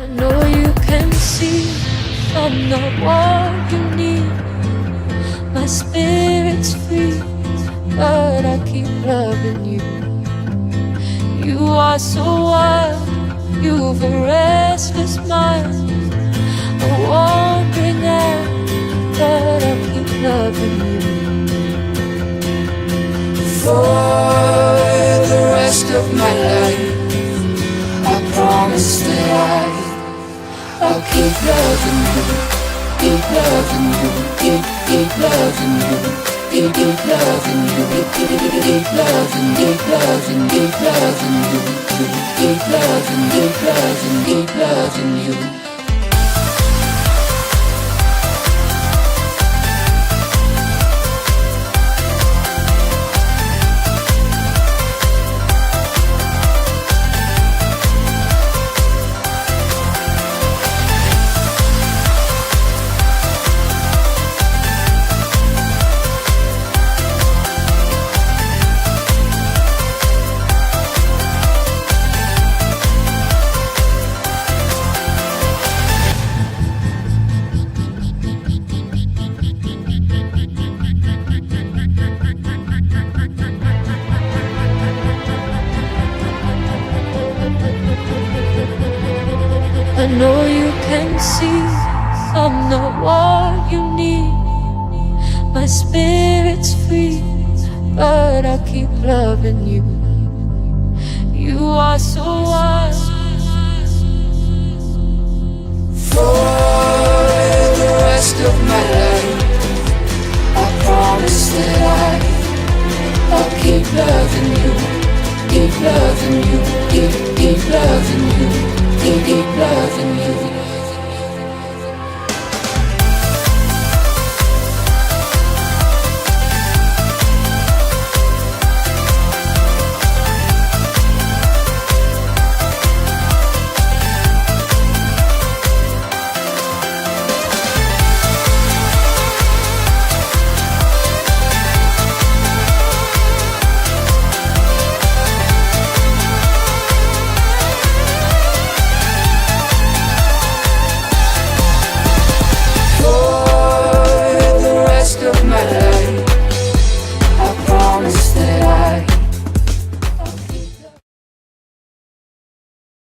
I know you can see I'm not what you need. My spirit's free, but I keep loving you. You are so wild, you've a restless mind, a wandering eye, but I keep loving you. For the rest of my life, I promise that I'll keep loving you, keep loving you, keep loving you, keep loving you, keep loving, keep loving, keep loving you, keep loving, keep loving, keep loving you. I know you can see I'm not what you need. My spirit's free, but I keep loving you. You are so wild. For the rest of my life, I promise that I'll keep loving you, keep loving you, keep loving you, keep loving you.